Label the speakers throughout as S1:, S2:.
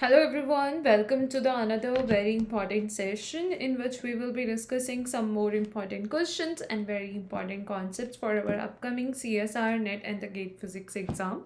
S1: Hello everyone, welcome to the another very important session in which we will be discussing some more important questions and very important concepts for our upcoming CSIR net and the GATE physics exam.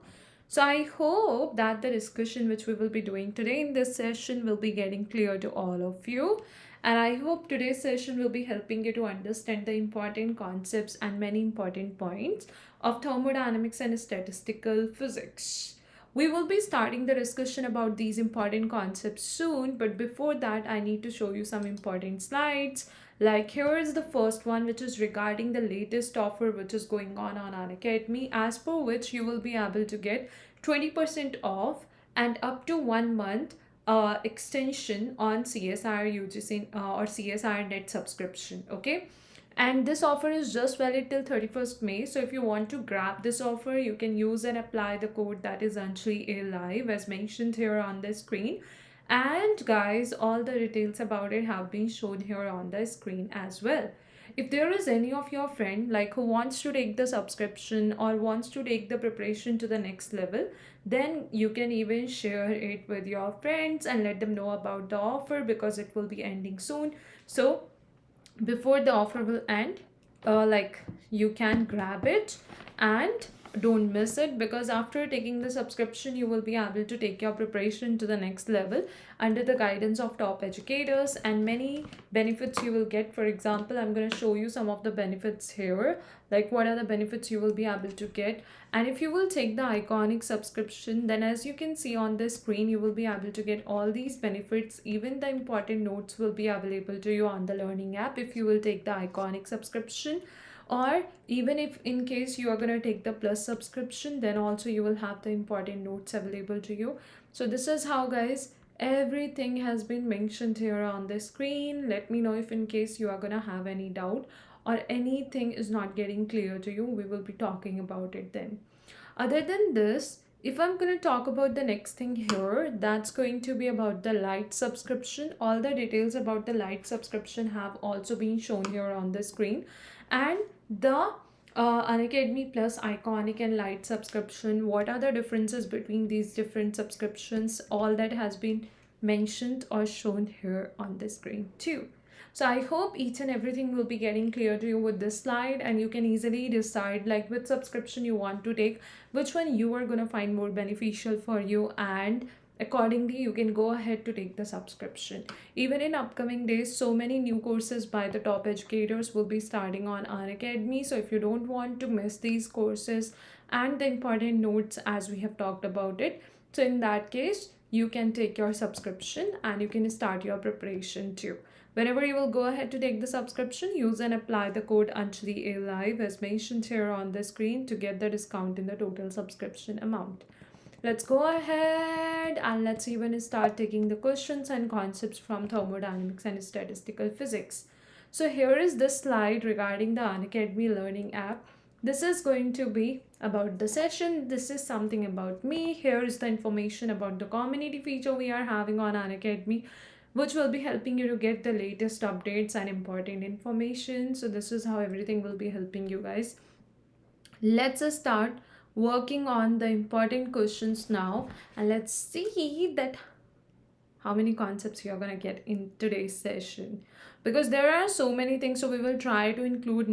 S1: So I hope that the discussion which we will be doing today in this session will be getting clear to all of you. And I hope today's session will be helping you to understand the important concepts and many important points of thermodynamics and statistical physics. We will be starting the discussion about these important concepts soon, but before that, I need to show you some important slides. Like here is the first one, which is regarding the latest offer which is going on Unacademy, as per which you will be able to get 20% off and up to 1 month extension on CSIR UGC or CSIR net subscription. Okay, and this offer is just valid till 31st May. So if you want to grab this offer, you can use and apply the code that is Anjali Live as mentioned here on the screen. And guys, all the details about it have been shown here on the screen as well. If there is any of your friend like who wants to take the subscription or wants to take the preparation to the next level, then you can even share it with your friends and let them know about the offer because it will be ending soon. So before the offer will end, you can grab it and don't miss it, because after taking the subscription you will be able to take your preparation to the next level under the guidance of top educators, and many benefits you will get. For example, I'm going to show you some of the benefits here, like what are the benefits you will be able to get. And if you will take the iconic subscription, then as you can see on the screen, you will be able to get all these benefits. Even the important notes will be available to you on the learning app if you will take the iconic subscription, or even if in case you are going to take the plus subscription, then also you will have the important notes available to you. So this is how, guys, everything has been mentioned here on the screen. Let me know if in case you are going to have any doubt or anything is not getting clear to you. We will be talking about it then. Other than this, if I'm going to talk about the next thing here, that's going to be about the light subscription. All the details about the light subscription have also been shown here on the screen. And the Unacademy Plus iconic and light subscription, what are the differences between these different subscriptions, all that has been mentioned or shown here on the screen too. So I hope each and everything will be getting clear to you with this slide, and you can easily decide like which subscription you want to take, which one you are going to find more beneficial for you, and accordingly you can go ahead to take the subscription. Even in upcoming days, so many new courses by the top educators will be starting on Unacademy. So if you don't want to miss these courses and the important notes as we have talked about it, so in that case you can take your subscription and you can start your preparation too. Whenever you will go ahead to take the subscription, use and apply the code Anjali Live as mentioned here on the screen to get the discount in the total subscription amount. Let's go ahead and let's even start taking the questions and concepts from thermodynamics and statistical physics. So here is this slide regarding the Unacademy learning app. This is going to be about the session. This is something about me. Here is the information about the community feature we are having on Unacademy, which will be helping you to get the latest updates and important information. So this is how everything will be helping you guys. Let's start working on the important questions now, and let's see that how many concepts you're going to get in today's session, because there are so many things. So we will try to include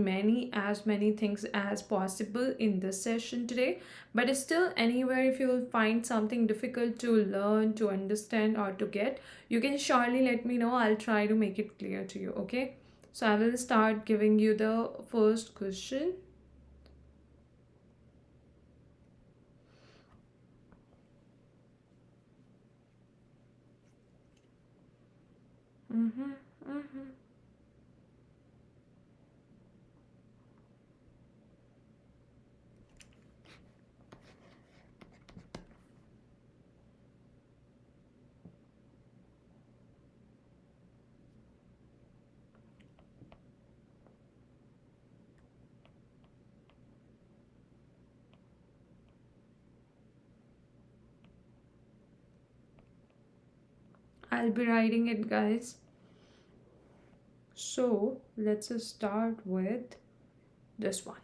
S1: as many things as possible in this session today, but still anywhere if you will find something difficult to learn, to understand, or to get, you can surely let me know. I'll try to make it clear to you. Okay, so I will start giving you the first question. Mm-hmm, mm-hmm. I'll be writing it, guys. So let's start with this one.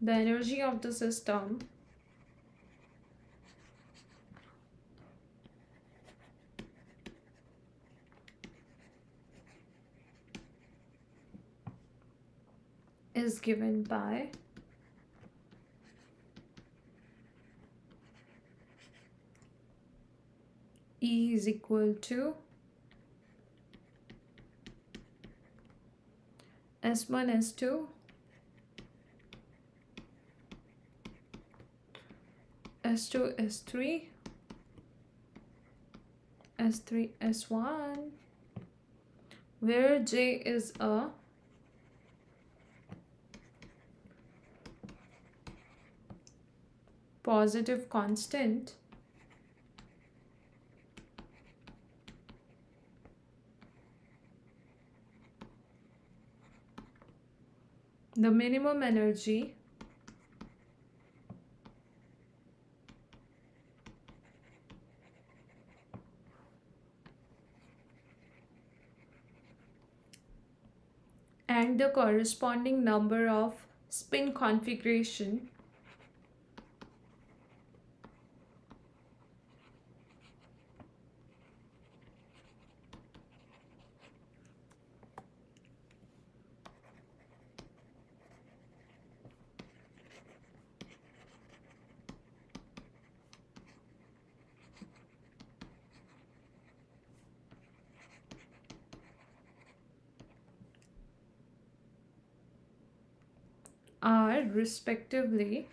S1: The energy of the system is given by E is equal to S1, S2, S2, S3, S3, S1, where J is a positive constant the minimum energy and the corresponding number of spin configuration are respectively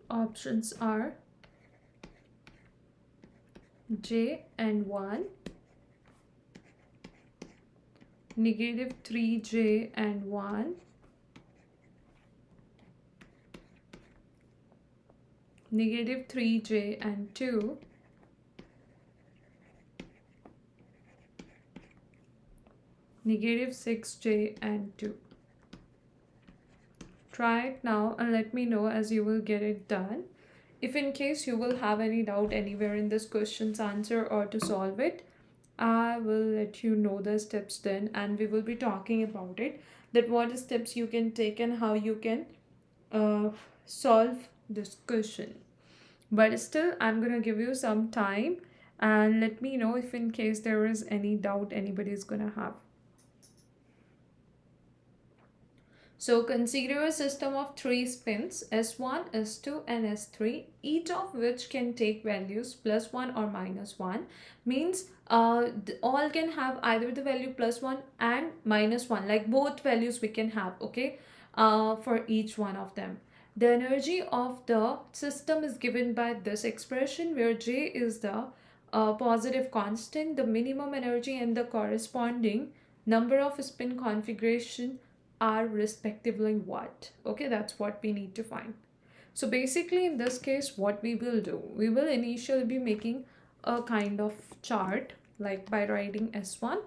S1: options are J and 1, negative 3J and 1, negative 3J and 2, negative 6J and 2. Try it now and let me know as you will get it done. If in case you will have any doubt anywhere in this question's answer or to solve it, I will let you know the steps then, and we will be talking about it, that what steps you can take and how you can solve this question. But still, I'm gonna give you some time and let me know if in case there is any doubt anybody is gonna have. So consider a system of 3 spins S1, S2 and S3, each of which can take values +1 or -1. Means all can have either the value +1 and -1, like both values we can have, okay, for each one of them. The energy of the system is given by this expression, where J is the positive constant, the minimum energy and the corresponding number of spin configuration are respectively what. Okay, that's what we need to find. So basically in this case, what we will do, we will initially be making a kind of chart, like by writing S1,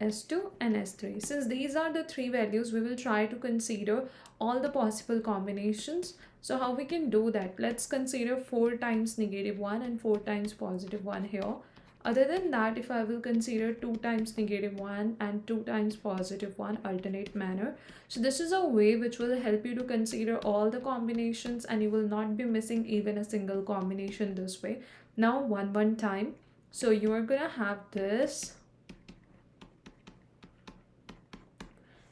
S1: S2 and S3. Since these are the three values, we will try to consider all the possible combinations. So how we can do that? Let's consider 4 times -1 and 4 times +1 here. Other than that, if I will consider 2 times -1 and 2 times +1 alternate manner. So this is a way which will help you to consider all the combinations and you will not be missing even a single combination this way. Now one time. So you are gonna have this.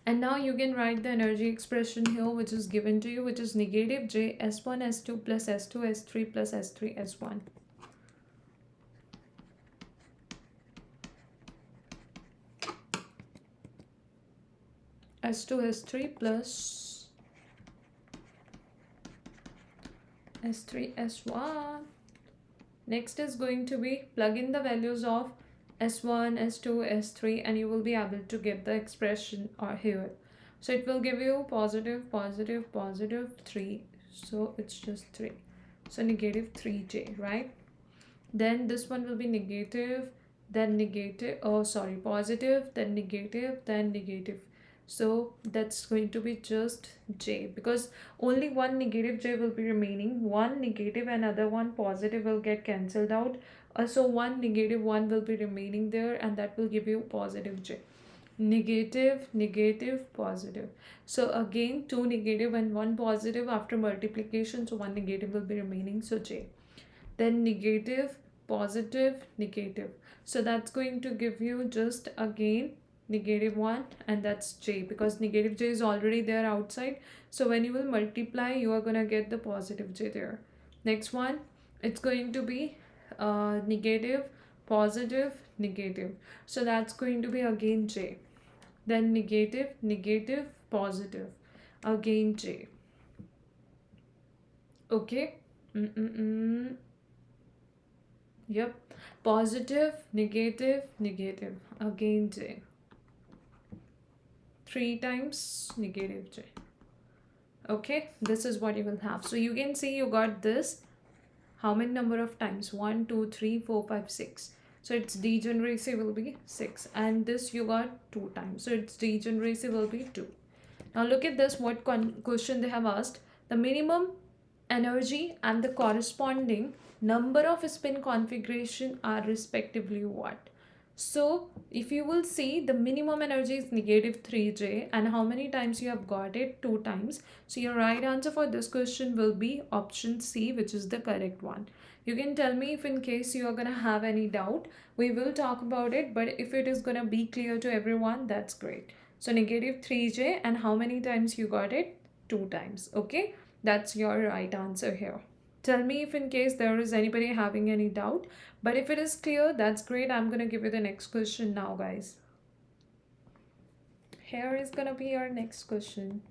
S1: And now you can write the energy expression here, which is given to you, which is negative J S1 S2 plus S2 S3 plus S3 S1. S2 S3 plus S3 S1. Next is going to be plug in the values of S1, S2, S3 and you will be able to get the expression here. So it will give you positive, positive, positive 3. So it's just 3. So negative 3J, right? Then this one will be negative, then negative, positive, then negative, then negative. So that's going to be just J, because only one negative J will be remaining. One negative and other one positive will get cancelled out. So one negative one will be remaining there, and that will give you positive j. Negative, negative, positive. So again, two negative and one positive after multiplication. So one negative will be remaining. So j. Then negative, positive, negative. So that's going to give you just again negative 1, and that's j, because negative j is already there outside. So when you will multiply, you are going to get the positive j there. Next one, it's going to be negative, positive, negative. So that's going to be again j. Then negative, negative, positive, again j. Okay. Yep. Positive, negative, negative, again j. 3 times negative j. Okay, this is what you will have. So you can see you got this. How many number of times? 1, 2, 3, 4, 5, 6. So its degeneracy will be 6. And this you got 2 times. So its degeneracy will be 2. Now look at this, what question they have asked. The minimum energy and the corresponding number of spin configuration are respectively what? So if you will see, the minimum energy is negative 3j, and how many times you have got it? 2 times. So your right answer for this question will be option C, which is the correct one. You can tell me if in case you are going to have any doubt. We will talk about it, but if it is going to be clear to everyone, that's great. So negative 3j, and how many times you got it? 2 times. Okay, that's your right answer here. Tell me if in case there is anybody having any doubt. But if it is clear, that's great. I'm going to give you the next question now, guys. Here is going to be our next question.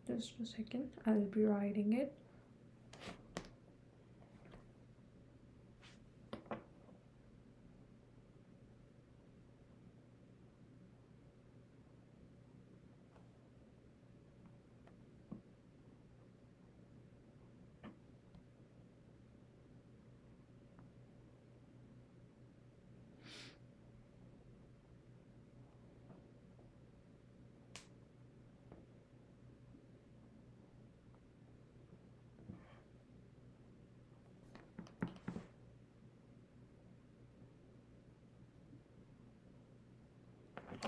S1: Just a second. I'll be writing it.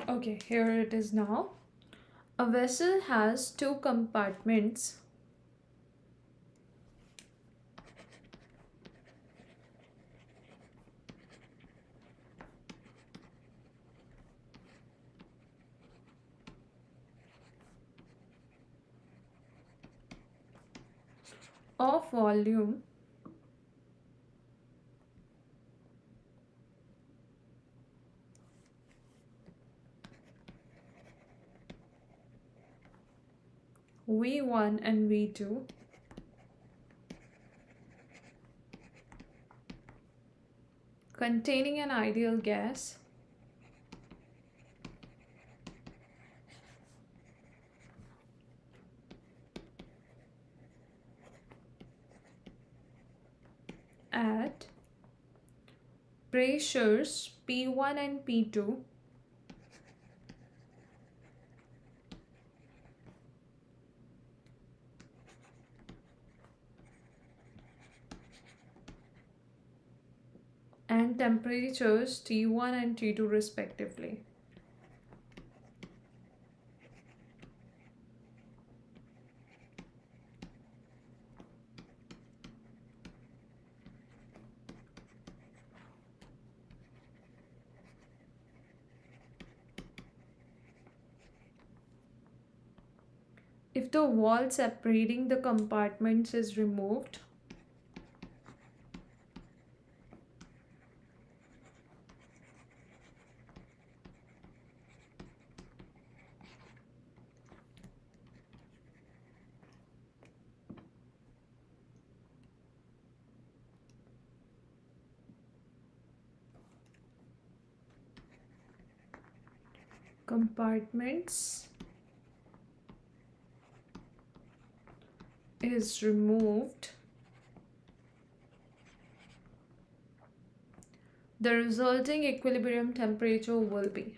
S1: Okay, here it is now. A vessel has 2 compartments of volume V1 and V2 containing an ideal gas at pressures P1 and P2 and temperatures T1 and T2 respectively. If the wall separating the compartments is removed, compartments is removed, the resulting equilibrium temperature will be.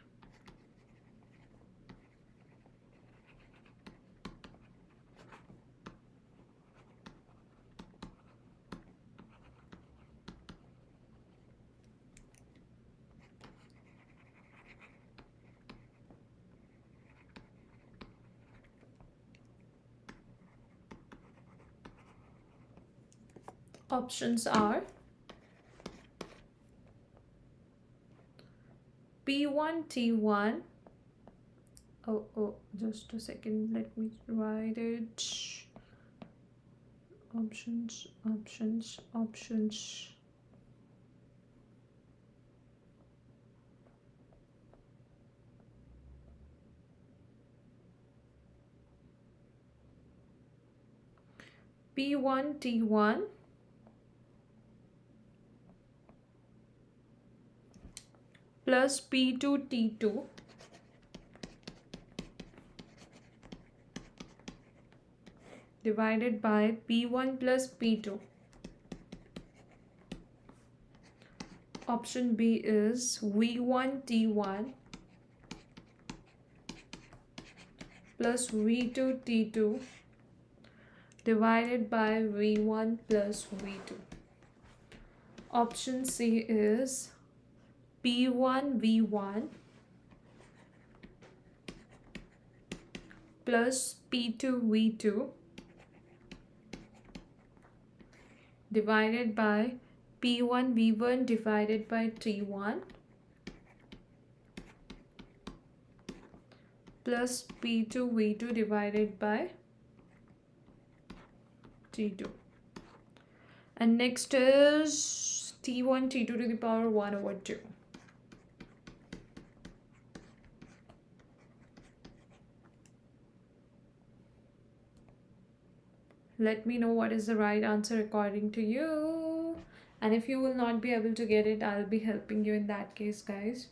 S1: Options are P1 T1. Oh, just a second, let me write it. Options. P1 T1 plus P2 T2 divided by P1 plus P2. Option B is V1 T1 plus V2 T2 divided by V1 plus V2. Option C is P1 V1 plus P2 V2 divided by P1 V1 divided by T1 plus P2 V2 divided by T2. And next is T1 T2 to the power 1 over 2. Let me know what is the right answer according to you. And if you will not be able to get it, I'll be helping you in that case, guys.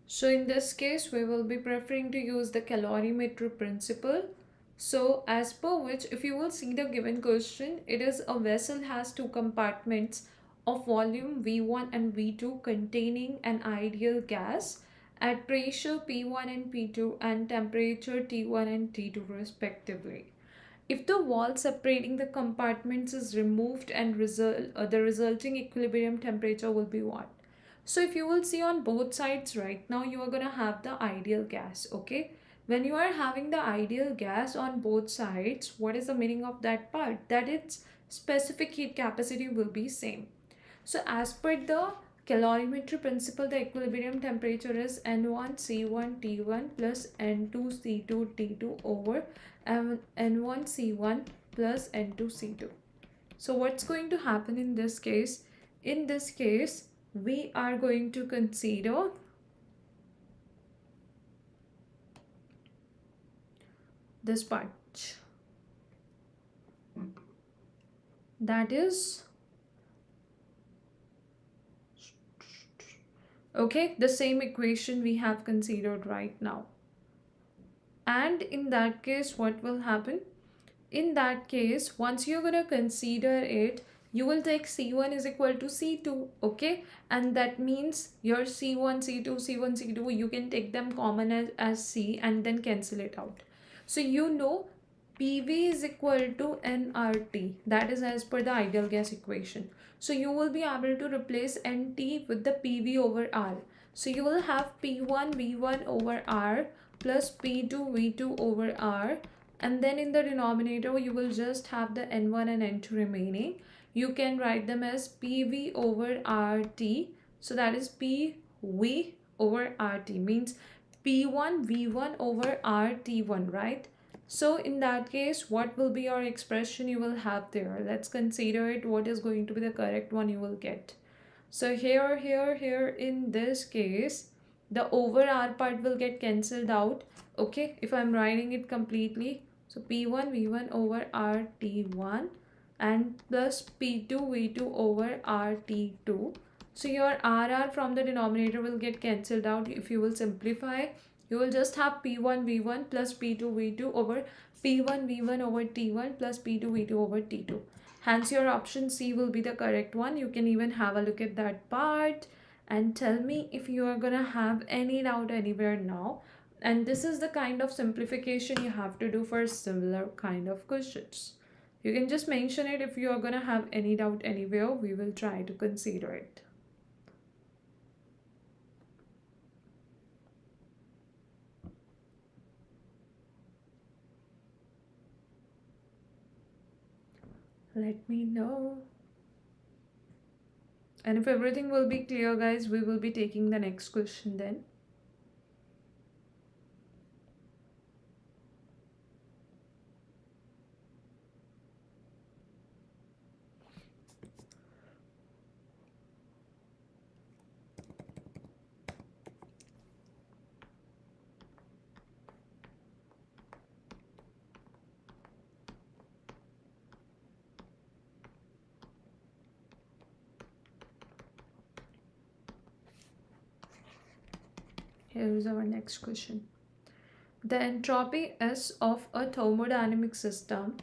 S1: So in this case, we will be preferring to use the calorimetry principle. So as per which, if you will see the given question, it is a vessel has two compartments of volume V1 and V2 containing an ideal gas at pressure P1 and P2 and temperature T1 and T2 respectively. If the wall separating the compartments is removed and the resulting equilibrium temperature will be what? So if you will see on both sides right now, you are going to have the ideal gas, okay? When you are having the ideal gas on both sides, what is the meaning of that part? That its specific heat capacity will be same. So as per the calorimetry principle, the equilibrium temperature is N1 C1 T1 plus N2 C2 T2 over N1 C1 plus N2 C2. So what's going to happen in this case? In this case, we are going to consider this part, that is okay, the same equation we have considered right now. And in that case, what will happen? In that case, once you're going to consider it, you will take C1 is equal to C2, okay? And that means your C1, C2, you can take them common as C and then cancel it out. So you know PV is equal to nRT, that is as per the ideal gas equation. So you will be able to replace NT with the PV over R. So you will have P1 V1 over R plus P2 V2 over R, and then in the denominator you will just have the N1 and N2 remaining. You can write them as PV over RT. So that is PV over RT, means P1 V1 over RT1, right? So in that case, what will be your expression you will have there? Let's consider it. What is going to be the correct one you will get? So here in this case, the over R part will get cancelled out. Okay, if I'm writing it completely, so P1 V1 over RT1 and plus P2 V2 over RT2. So your RR from the denominator will get cancelled out. If you will simplify, you will just have P1 V1 plus P2 V2 over P1 V1 over T1 plus P2 V2 over T2. Hence your option C will be the correct one. You can even have a look at that part and tell me if you are gonna have any doubt anywhere now. And this is the kind of simplification you have to do for similar kind of questions. You can just mention it if you are gonna have any doubt anywhere. We will try to consider it. Let me know. And if everything will be clear, guys, we will be taking the next question then. Here is our next question. The entropy S of a thermodynamic system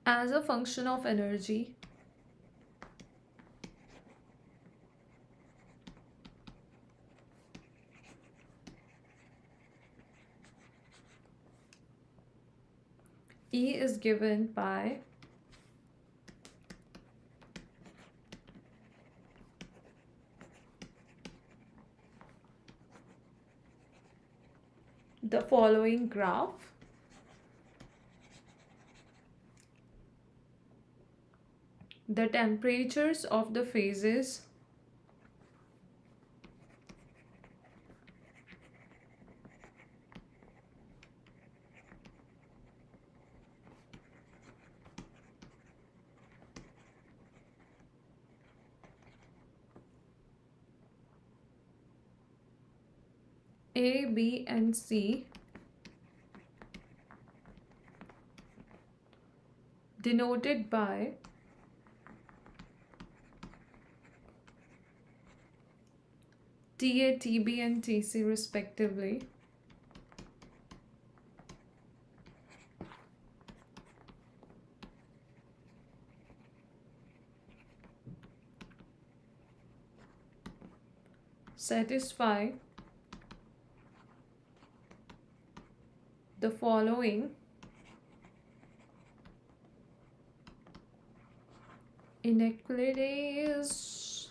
S1: as a function of energy E is given by the following graph. The temperatures of the phases A, B, and C denoted by TA, TB, and TC respectively satisfy the following inequalities.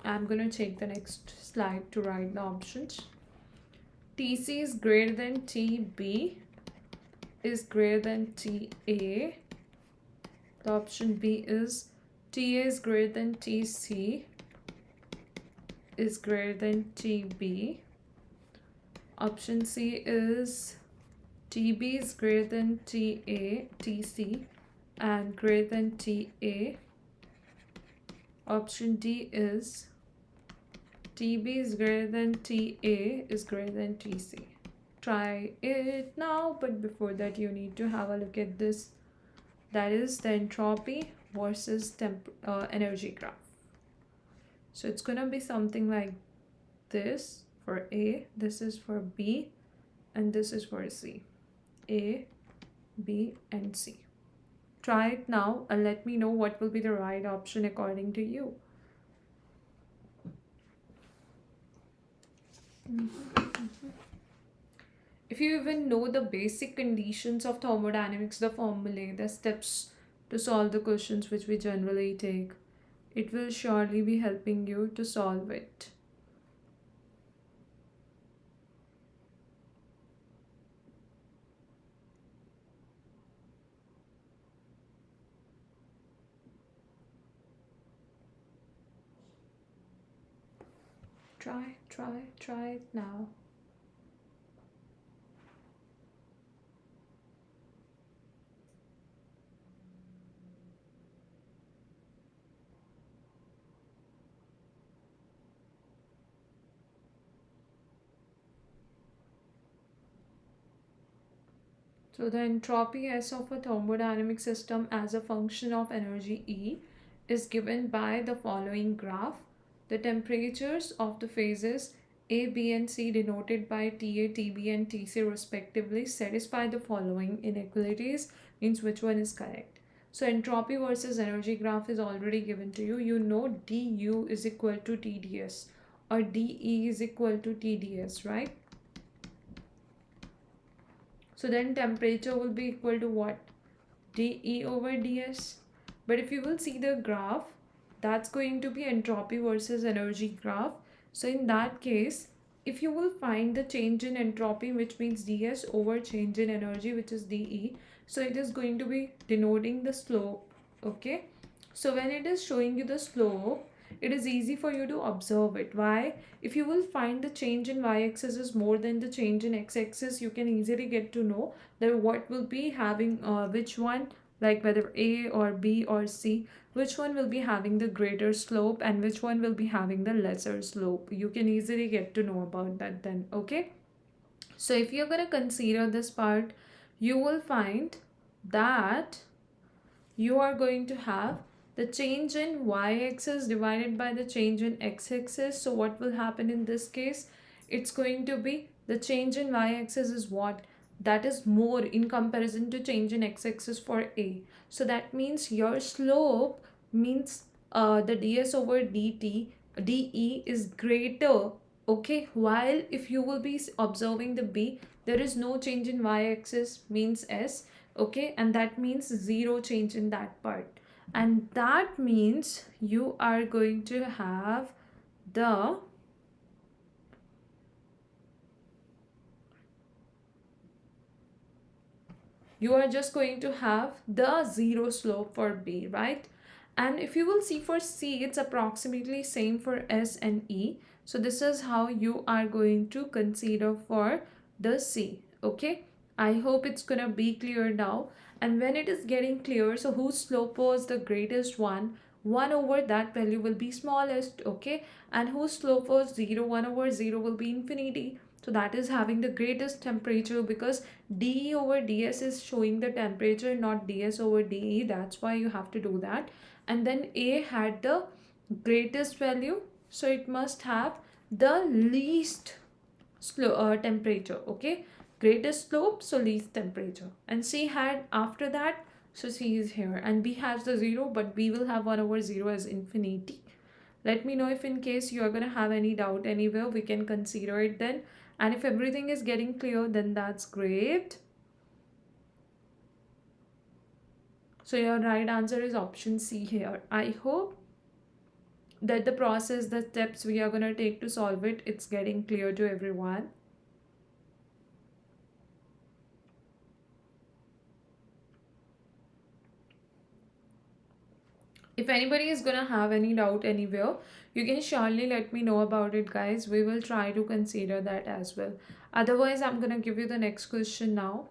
S1: I'm gonna take the next slide to write the options. TC is greater than TB is greater than TA. The option B is TA is greater than TC is greater than TB. Option C is TB is greater than TC and greater than TA. Option D is TB is greater than TA is greater than TC. Try it now, but before that you need to have a look at this. That is the entropy versus energy graph. So it's gonna be something like this for A, this is for B, and this is for C. A, B, and C. Try it now and let me know what will be the right option according to you. If you even know the basic conditions of thermodynamics, the formulae, the steps to solve the questions which we generally take, it will surely be helping you to solve it. Try it now. So the entropy S of a thermodynamic system as a function of energy E is given by the following graph. The temperatures of the phases A, B and C denoted by TA, TB and TC respectively satisfy the following inequalities, means which one is correct. So entropy versus energy graph is already given to you. You know dU is equal to TdS or dE is equal to TdS, right? So then temperature will be equal to what? dE over ds. But if you will see the graph, that's going to be entropy versus energy graph. So in that case, if you will find the change in entropy, which means ds, over change in energy, which is dE, so it is going to be denoting the slope. Okay, so when it is showing you the slope, it is easy for you to observe it. Why? If you will find the change in y-axis is more than the change in x-axis, you can easily get to know that what will be having which one, like whether A or B or C, which one will be having the greater slope and which one will be having the lesser slope. You can easily get to know about that then. Okay, so if you're going to consider this part, you will find that you are going to have the change in y-axis divided by the change in x-axis. So what will happen in this case? It's going to be the change in y-axis is what? That is more in comparison to change in x-axis for A. So that means your slope means the ds over dt, dE is greater. Okay, while if you will be observing the B, there is no change in y-axis, means S. Okay, and that means zero change in that part, and that means you are going to have the you are just going to have the zero slope for B, right? And if you will see for C, it's approximately same for S and E. So this is how you are going to consider for the C. Okay, I hope it's gonna be clear now. And when it is getting clear, so whose slope was the greatest one, 1 over that value will be smallest. Okay, and whose slope was 0, 1 over 0 will be infinity. So that is having the greatest temperature, because dE over ds is showing the temperature, not ds over dE. That's why you have to do that. And then A had the greatest value, so it must have the least temperature. Okay, greatest slope, so least temperature. And C had after that, so C is here, and B has the 0, but B will have 1 over 0 as infinity. Let me know if in case you are going to have any doubt anywhere, we can consider it then. And if everything is getting clear, then that's great. So your right answer is option C here. I hope that the process, the steps we are going to take to solve it, it's getting clear to everyone. If anybody is going to have any doubt anywhere, you can surely let me know about it, guys. We will try to consider that as well. Otherwise, I'm going to give you the next question now.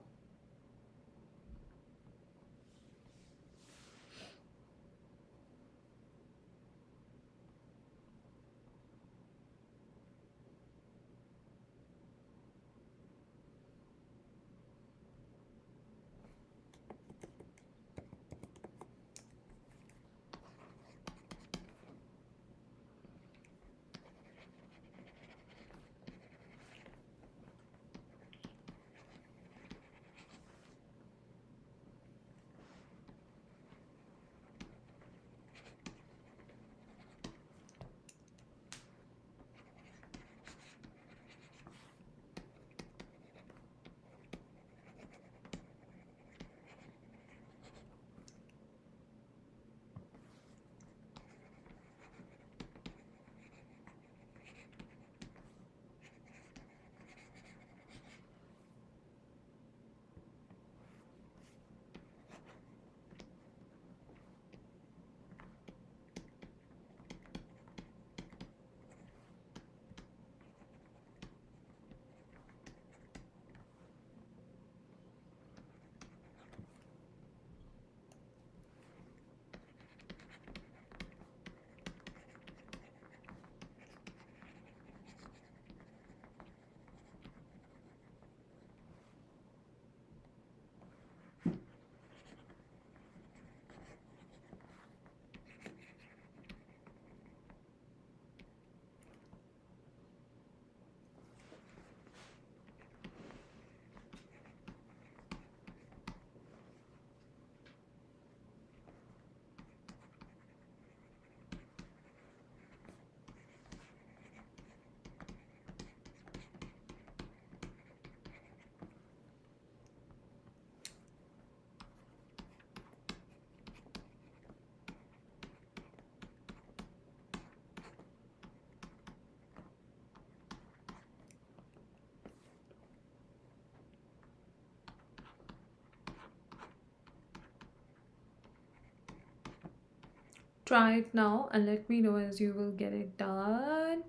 S1: Try it now and let me know as you will get it done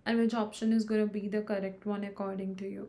S1: and which option is going to be the correct one according to you.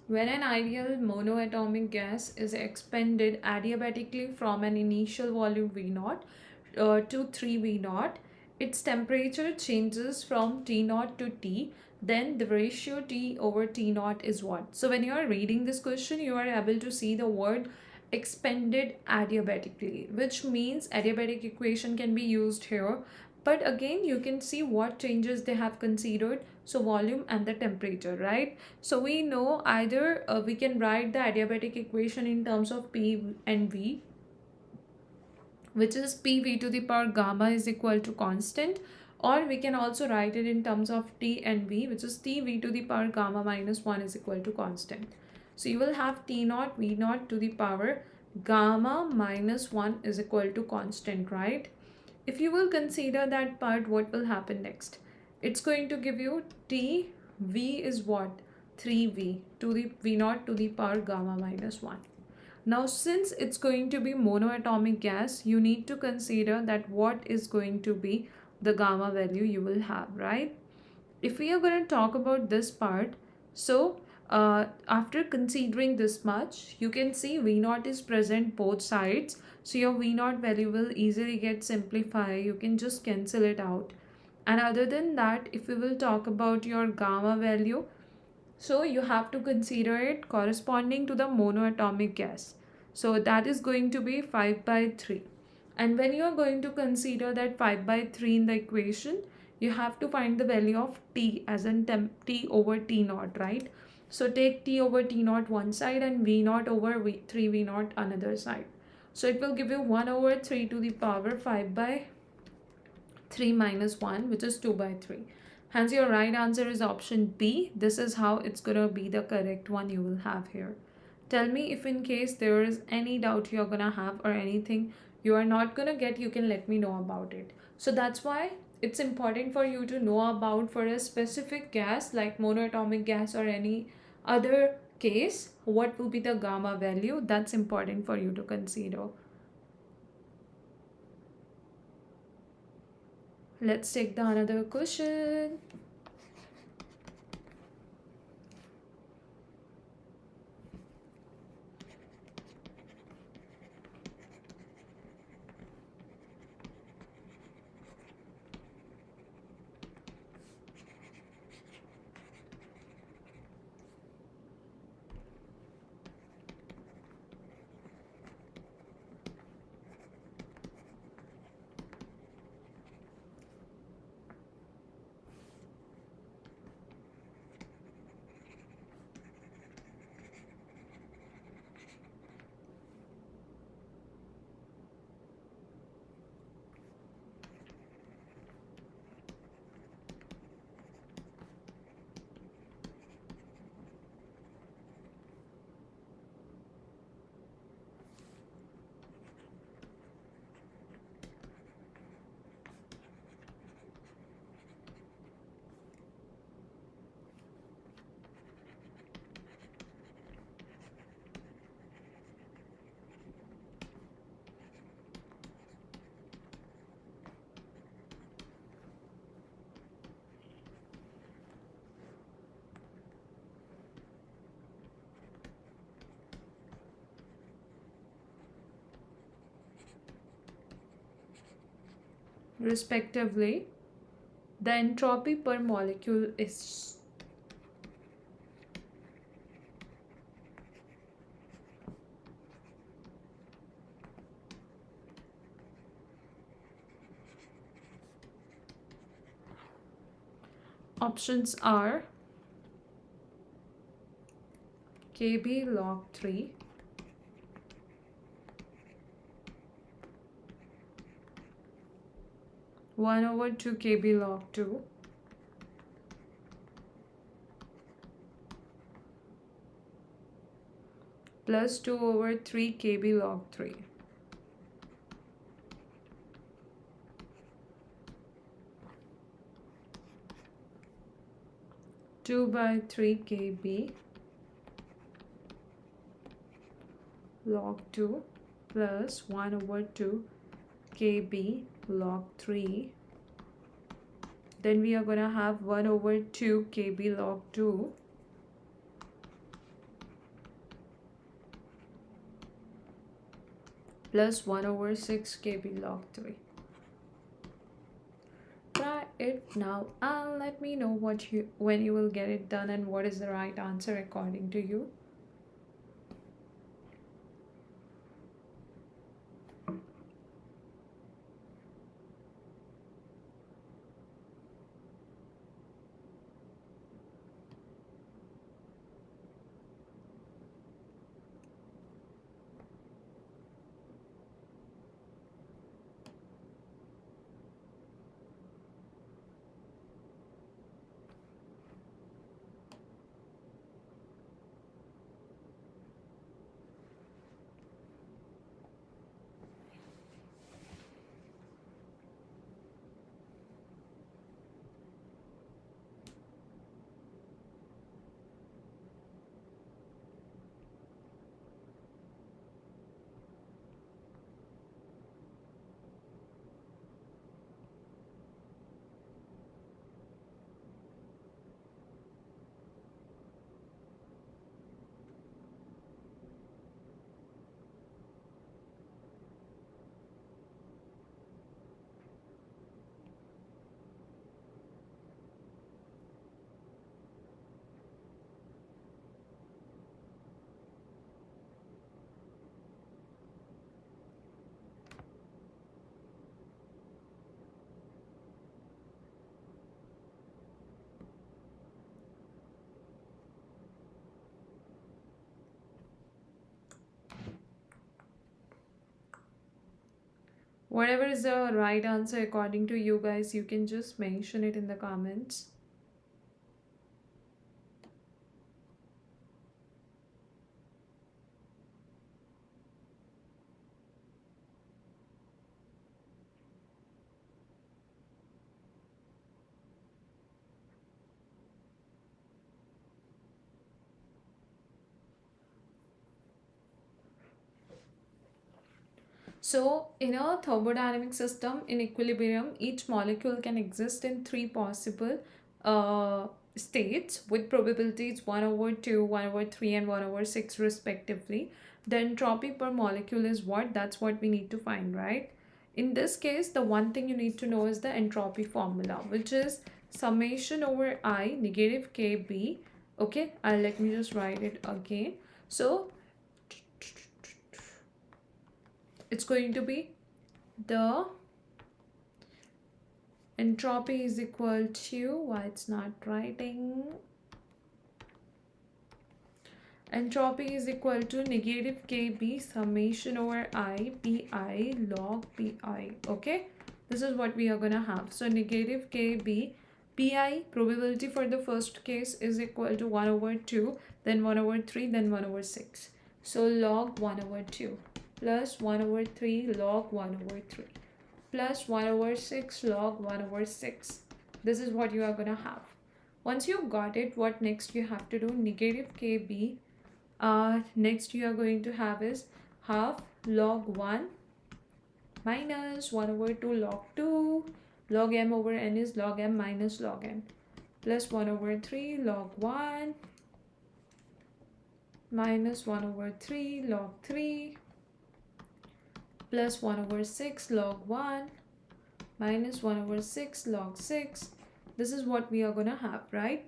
S1: When an ideal monoatomic gas is expanded adiabatically from an initial volume V0 to 3 V0, its temperature changes from T0 to T. Then the ratio T over T0 is what? So when you are reading this question, you are able to see the word expanded adiabatically, which means adiabatic equation can be used here. But again, you can see what changes they have considered. So volume and the temperature, right? So we know either we can write the adiabatic equation in terms of P and V, which is PV to the power gamma is equal to constant, or we can also write it in terms of T and V, which is TV to the power gamma minus 1 is equal to constant. So you will have T0 V0 to the power gamma minus 1 is equal to constant, right? If you will consider that part, what will happen next? It's going to give you T V is what? 3V to the V0 to the power gamma minus 1. Now, since it's going to be monoatomic gas, you need to consider that what is going to be the gamma value you will have, right? If we are going to talk about this part, so after considering this much, you can see V0 is present both sides. So your V0 value will easily get simplified. You can just cancel it out. And other than that, if we will talk about your gamma value, so you have to consider it corresponding to the monoatomic gas. So that is going to be 5 by 3. And when you are going to consider that 5 by 3 in the equation, you have to find the value of T as in T over T naught, right? So take T over T naught one side and V naught over 3 V naught another side. So it will give you 1 over 3 to the power 5 by 3 minus 1, which is 2 by 3. Hence your right answer is option B. This is how it's going to be the correct one you will have here. Tell me if in case there is any doubt you're going to have or anything you are not going to get, you can let me know about it. So that's why it's important for you to know about for a specific gas like monoatomic gas or any other case, what will be the gamma value. That's important for you to consider. Let's take the another question. Respectively, the entropy per molecule is options are Kb log 3, 1 over 2 Kb log 2, plus 2 over 3 Kb log 3. Two by 3 Kb log 2 plus 1 over 2 kb log 3. Then we are going to have 1 over 2 kb log 2 plus 1 over 6 kb log 3. Try it now and let me know when you will get it done and what is the right answer according to you. Whatever is the right answer according to you guys, you can just mention it in the comments. So, in a thermodynamic system in equilibrium, each molecule can exist in 3 possible states with probabilities 1 over 2, 1 over 3, and 1 over 6 respectively. The entropy per molecule is what? That's what we need to find, right? In this case, the one thing you need to know is the entropy formula, which is summation over I negative kb. Okay, let me just write it again. So, it's going to be the entropy is equal to, why it's not writing, entropy is equal to negative kb summation over I pi log pi. Okay, this is what we are gonna have. So negative kb pi, probability for the first case, is equal to 1 over 2, then 1 over 3, then 1 over 6. So log 1 over 2 plus 1 over 3 log 1 over 3 plus 1 over 6 log 1 over 6. This is what you are going to have. Once you got it, what next you have to do? Negative kb. Next you are going to have is half log 1 minus 1 over 2 log 2. Log m over n is log m minus log n plus 1 over 3 log 1 minus 1 over 3 log 3 plus 1 over 6 log 1 minus 1 over 6 log 6. This is what we are going to have, right?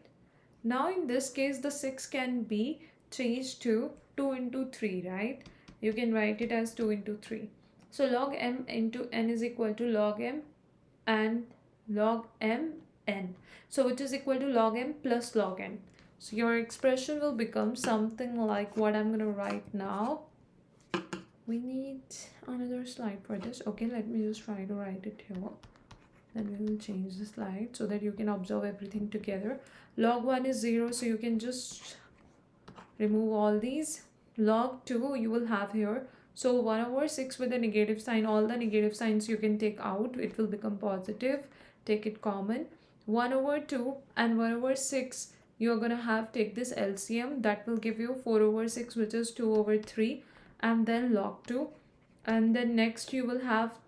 S1: Now in this case, the 6 can be changed to 2 into 3, right? You can write it as 2 into 3. So log m into n is equal to log m and log m n. So which is equal to log m plus log n. So your expression will become something like what I'm going to write now. We need another slide for this. Okay, let me just try to write it here. Then we will change the slide so that you can observe everything together. Log 1 is 0, so you can just remove all these. Log 2 you will have here. So 1 over 6 with a negative sign. All the negative signs you can take out. It will become positive. Take it common. 1 over 2 and 1 over 6. You are going to have take this LCM. That will give you 4 over 6, which is 2 over 3. and then log 2, and then next you will have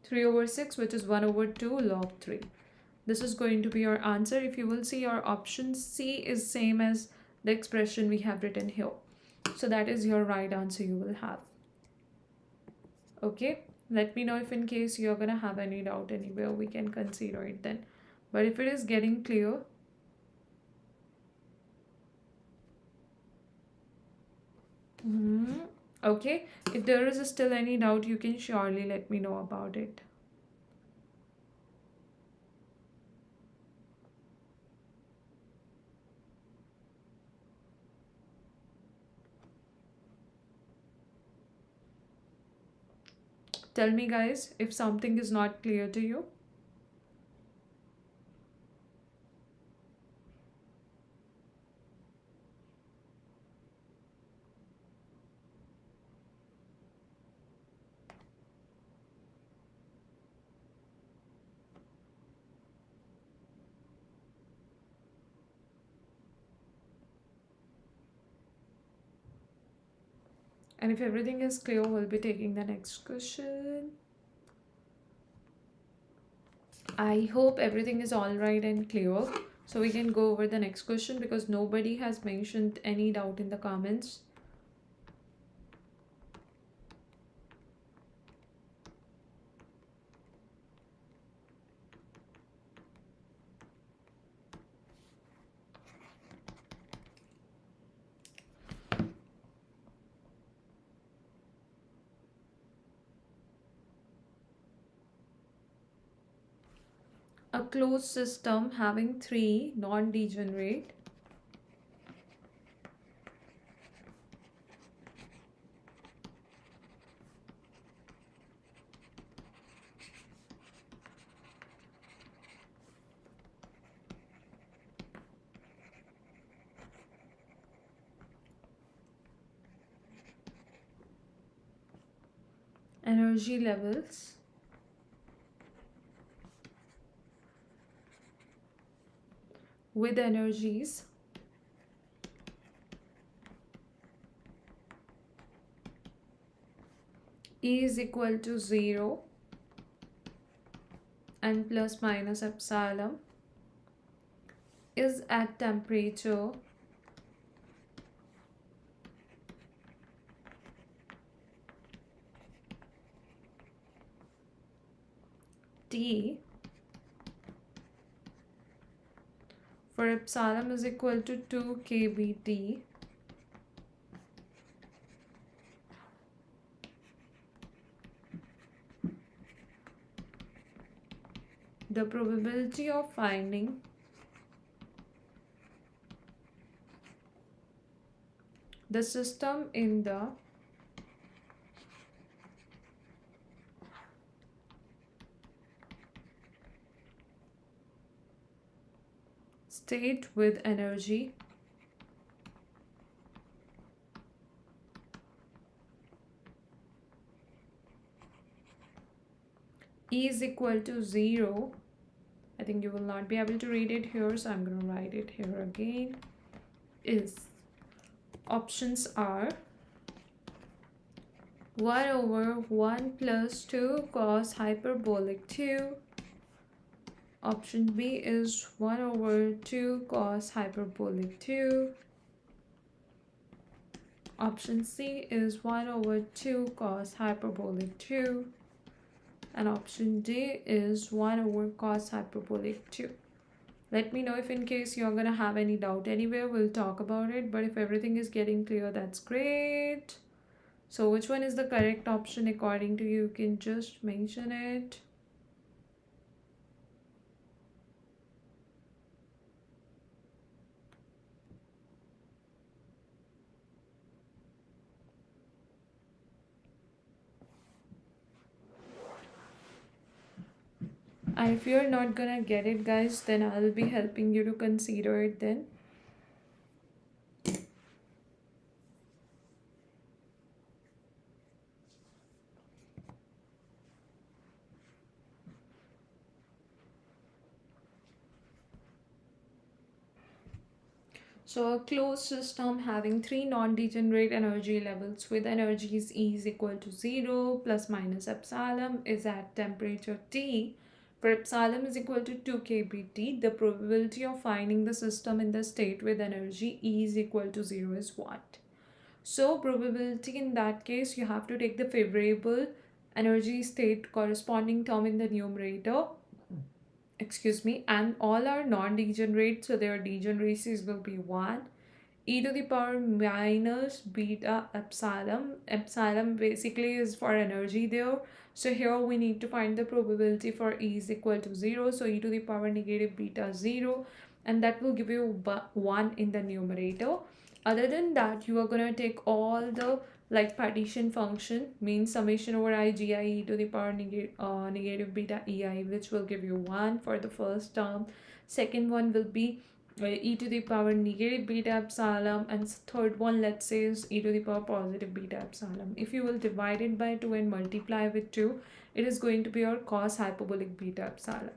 S1: 3 over 6, which is 1 over 2 log 3. This is going to be your answer. If you will see, your option C is same as the expression we have written here. So that is your right answer you will have. Okay, let me know if in case you're gonna have any doubt anywhere, we can consider it then. But if it is getting clear, okay, if there is still any doubt, you can surely let me know about it. Tell me guys if something is not clear to you. And if everything is clear, we'll be taking the next question. I hope everything is all right and clear. So we can go over the next question because nobody has mentioned any doubt in the comments. A closed system having 3 non-degenerate energy levels with energies E is equal to 0 and plus minus epsilon is at temperature T for epsilon is equal to 2 kBT. The probability of finding the system in the state with energy E is equal to 0. I think you will not be able to read it here, so I'm going to write it here again. Is options are 1 over 1 plus 2 cos hyperbolic 2. Option B is 1 over 2 cos hyperbolic 2. Option C is 1 over 2 cos hyperbolic 2. And option D is 1 over cos hyperbolic 2. Let me know if in case you're gonna have any doubt anywhere, we'll talk about it. But if everything is getting clear, that's great. So which one is the correct option according to you? You can just mention it. And if you're not gonna get it guys, then I'll be helping you to consider it then. So a closed system having three non-degenerate energy levels with energies E is equal to 0 plus minus epsilon is at temperature T, where epsilon is equal to 2 kBT. The probability of finding the system in the state with energy E is equal to 0 is what? So probability in that case, you have to take the favorable energy state corresponding term in the numerator, and all are non-degenerate, so their degeneracies will be 1 e to the power minus beta epsilon. Epsilon basically is for energy there, so here we need to find the probability for e is equal to 0, so e to the power negative beta 0, and that will give you 1 in the numerator. Other than that, you are going to take all the like partition function, means summation over I gi e to the power negative beta ei, which will give you 1 for the first term. Second one will be e to the power negative beta epsilon, and third one, let's say, is e to the power positive beta epsilon. If you will divide it by 2 and multiply with 2, it is going to be your cos hyperbolic beta epsilon.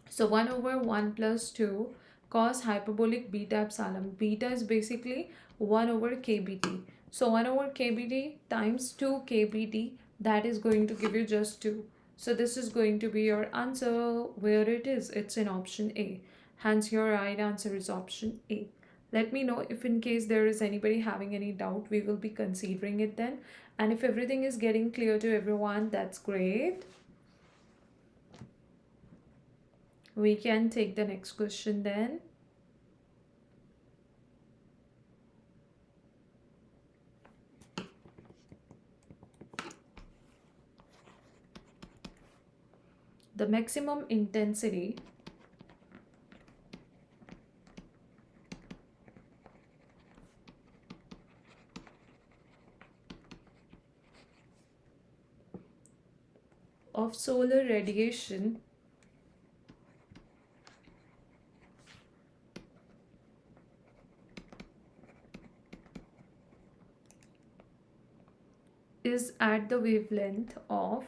S1: So 1 over 1 plus 2 cos hyperbolic beta epsilon. Beta is basically 1 over kBt. So 1 over kBt times 2 kBt, that is going to give you just 2. So this is going to be your answer. Where it is? It's in option A. Hence your right answer is option A. Let me know if in case there is anybody having any doubt. We will be considering it then. And if everything is getting clear to everyone, that's great. We can take the next question then. The maximum intensity of solar radiation is at the wavelength of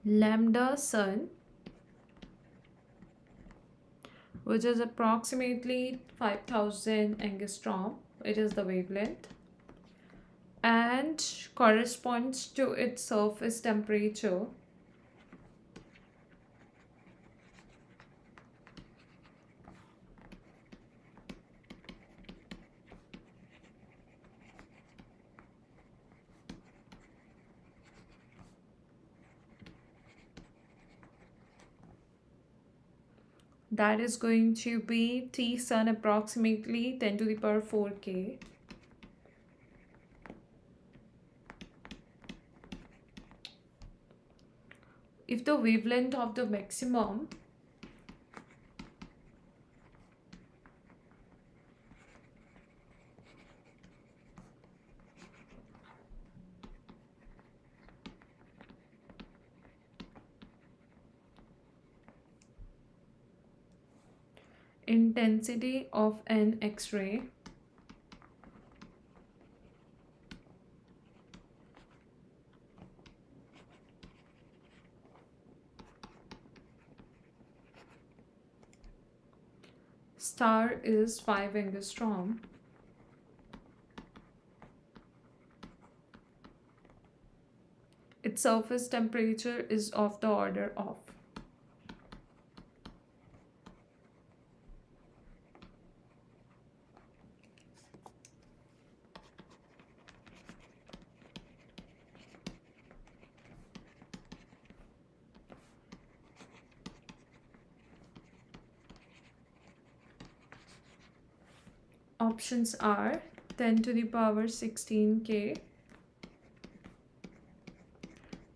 S1: lambda sun, which is approximately 5000 angstrom. It is the wavelength and corresponds to its surface temperature that is going to be T sun, approximately 10 to the power 4 K. If the wavelength of the maximum intensity of an X-ray star is 5 angstrom, its surface temperature is of the order of. Options are 10 to the power 16K,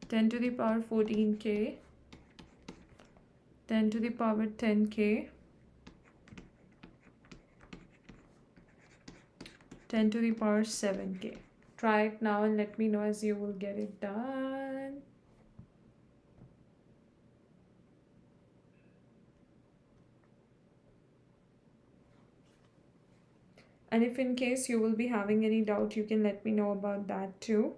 S1: 10 to the power 14K, 10 to the power 10K, 10 to the power 7K. Try it now and let me know as you will get it done. And if in case you will be having any doubt, you can let me know about that too.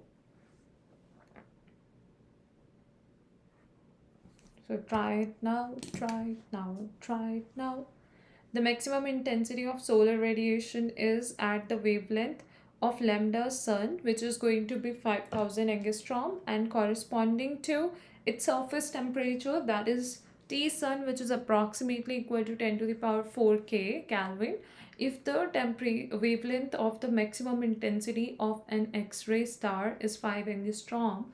S1: So try it now, try it now, try it now. The maximum intensity of solar radiation is at the wavelength of lambda sun, which is going to be 5000 angstrom, and corresponding to its surface temperature, that is T sun, which is approximately equal to 10 to the power 4 Kelvin. If the wavelength of the maximum intensity of an X-ray star is 5 angstrom,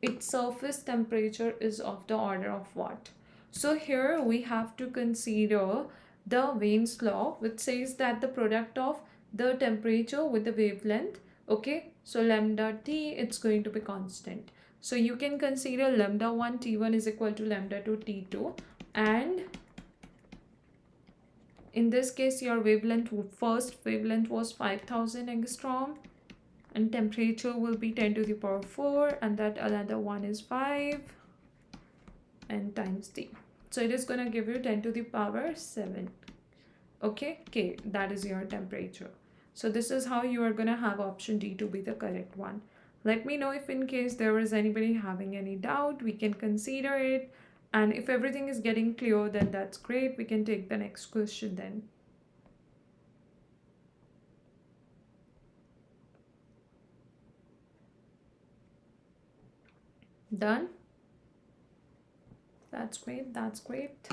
S1: its surface temperature is of the order of what? So here we have to consider the Wien's law, which says that the product of the temperature with the wavelength, okay, so lambda t, it's going to be constant. So you can consider lambda 1 t1 is equal to lambda 2 t2, and in this case your first wavelength was 5000 angstrom, and temperature will be 10 to the power 4, and that another one is 5 and times t. So it is going to give you 10 to the power 7. Okay, K, that is your temperature. So this is how you are going to have option D to be the correct one. Let me know if in case there is anybody having any doubt, we can consider it. And if everything is getting clear, then that's great. We can take the next question then. Done? That's great, that's great.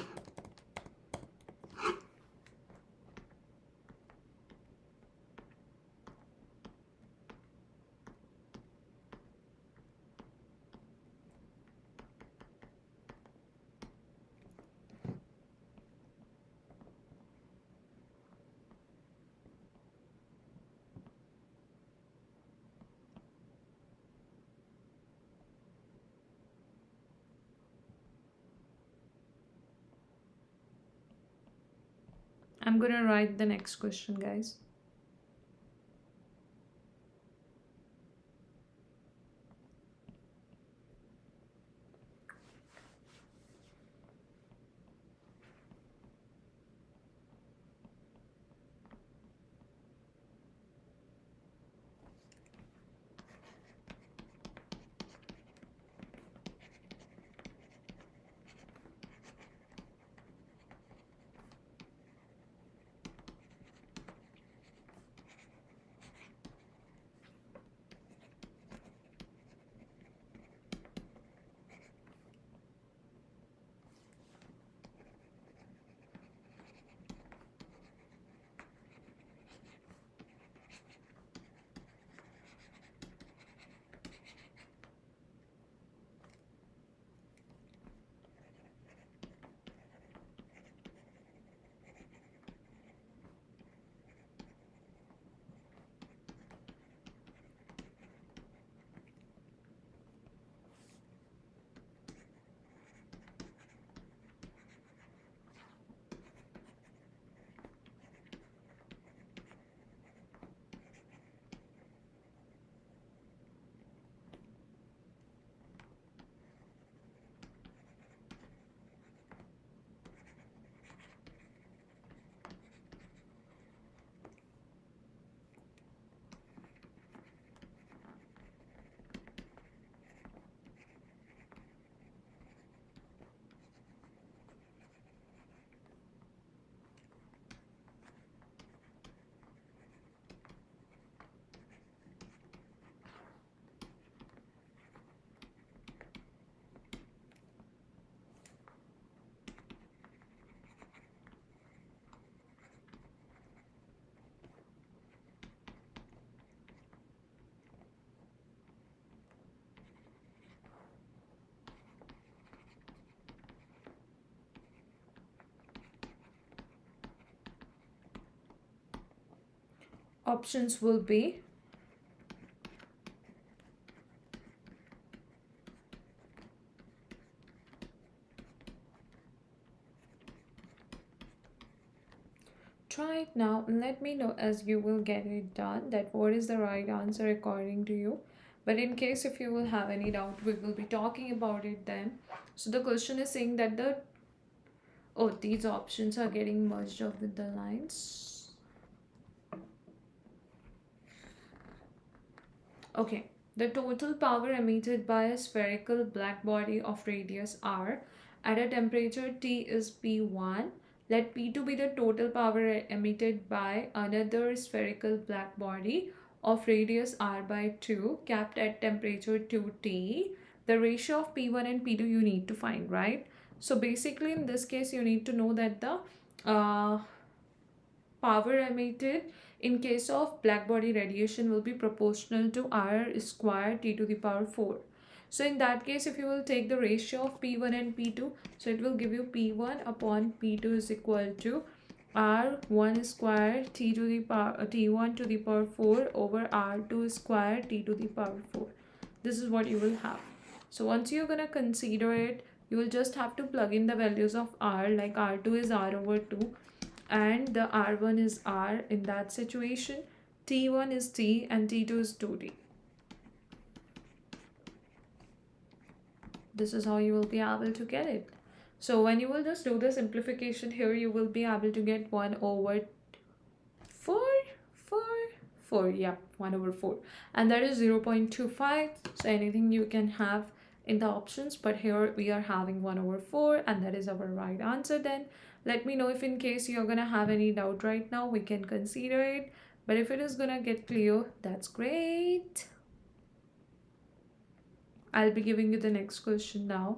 S1: I'm gonna write the next question, guys. Options will be try it now and let me know as you will get it done that what is the right answer according to you. But in case if you will have any doubt, we will be talking about it then. So the question is saying that these options are getting merged up with the lines. Okay, the total power emitted by a spherical black body of radius r at a temperature T is P1. Let P2 be the total power emitted by another spherical black body of radius r by 2 capped at temperature 2T. The ratio of P1 and P2 you need to find, right? So basically in this case you need to know that the power emitted in case of black body radiation will be proportional to r square t to the power 4. So in that case, if you will take the ratio of P1 and P2, so it will give you P1 upon P2 is equal to R1 square T to the power T1 to the power 4 over R2 square T to the power 4. This is what you will have. So once you're gonna consider it, you will just have to plug in the values of R, like R2 is R over 2 and the R1 is R in that situation. T1 is T and T2 is 2T. This is how you will be able to get it. So when you will just do the simplification here, you will be able to get 1 over 4, 1 over 4. And that is 0.25. So anything you can have in the options, but here we are having 1 over 4 and that is our right answer. Then let me know if in case you're gonna have any doubt right now, we can consider it. But if it is gonna get clear, that's great. I'll be giving you the next question now.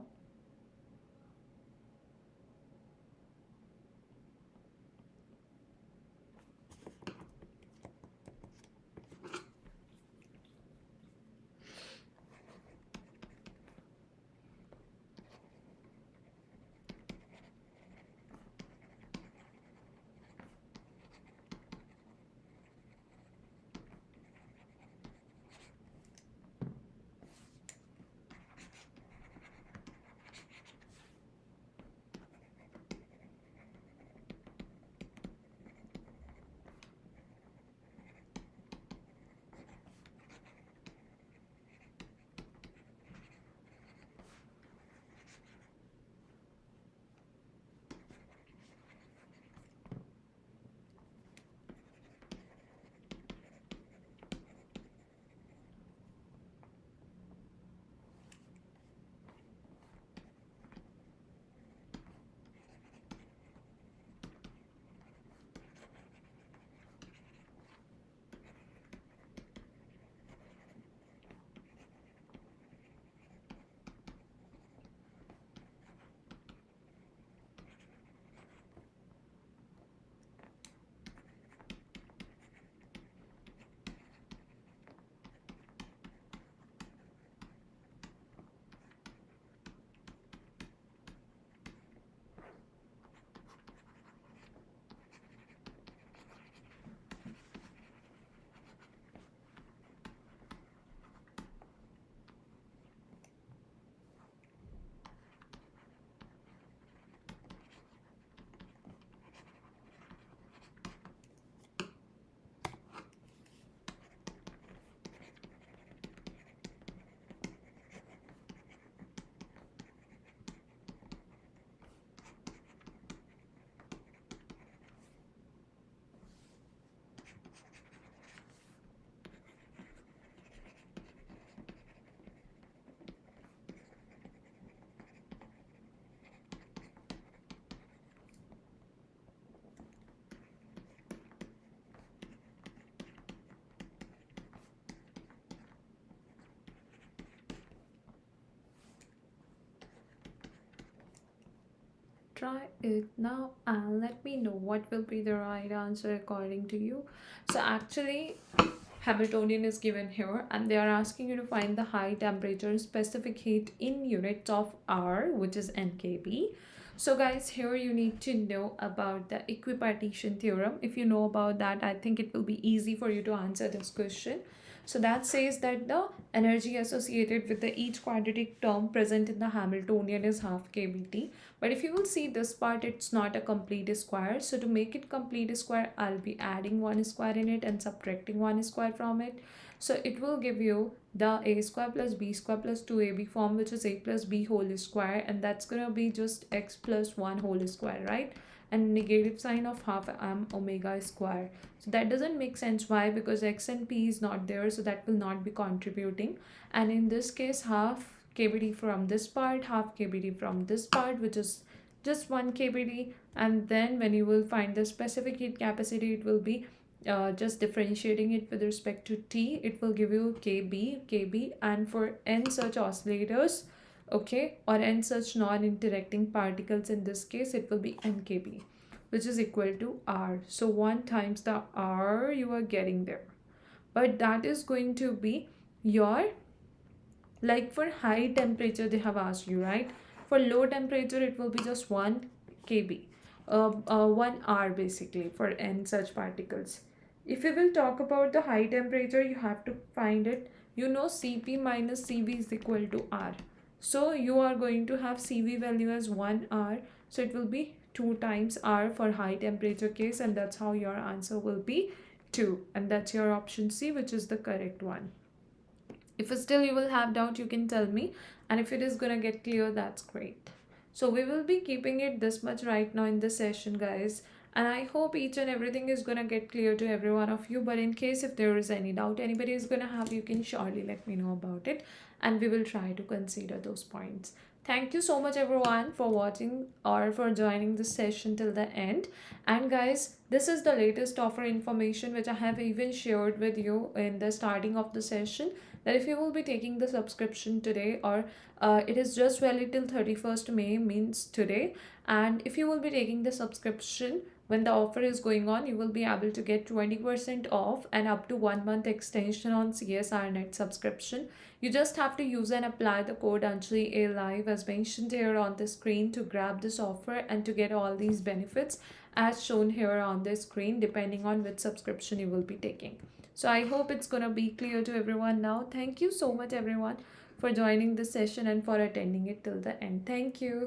S1: Try it now and let me know what will be the right answer according to you. So actually Hamiltonian is given here and they are asking you to find the high temperature specific heat in units of R, which is NKB. So guys, here you need to know about the equipartition theorem. If you know about that, I think it will be easy for you to answer this question. So that says that the energy associated with the each quadratic term present in the Hamiltonian is half kBT. But if you will see this part, it's not a complete square. So to make it complete square, I'll be adding one square in it and subtracting one square from it. So it will give you the a square plus b square plus 2ab form, which is a plus b whole square, and that's gonna be just x plus 1 whole square, right? and negative sign of half m omega square. So that doesn't make sense. Why? Because x and p is not there, so that will not be contributing. And in this case, half kbd from this part, half kbd from this part, which is just 1 kbd. And then when you will find the specific heat capacity, it will be just differentiating it with respect to t, it will give you kb. And for n such oscillators, okay, or n such non-interacting particles, in this case it will be nkb, which is equal to r. So 1 times the r you are getting there, but that is going to be your, like for high temperature they have asked you, right? For low temperature it will be just 1 kb, 1 r basically for n such particles. If you will talk about the high temperature, you have to find it, you know, cp minus cv is equal to r. So you are going to have cv value as 1 r, so it will be 2 times r for high temperature case, and that's how your answer will be 2, and that's your option C, which is the correct one. If still you will have doubt, you can tell me, and if it is gonna get clear, that's great. So we will be keeping it this much right now in this session, guys, and I hope each and everything is gonna get clear to every one of you. But in case if there is any doubt anybody is gonna have, you can surely let me know about it, and we will try to consider those points. Thank you so much everyone for watching or for joining this session till the end. And guys, this is the latest offer information which I have even shared with you in the starting of the session, that if you will be taking the subscription today, or it is just valid till 31st May, means today, and if you will be taking the subscription when the offer is going on, you will be able to get 20% off and up to 1 month extension on CSIR net subscription. You just have to use and apply the code Anjali A Live as mentioned here on the screen to grab this offer and to get all these benefits as shown here on the screen, depending on which subscription you will be taking. So I hope it's gonna be clear to everyone now. Thank you so much everyone for joining this session and for attending it till the end. Thank you.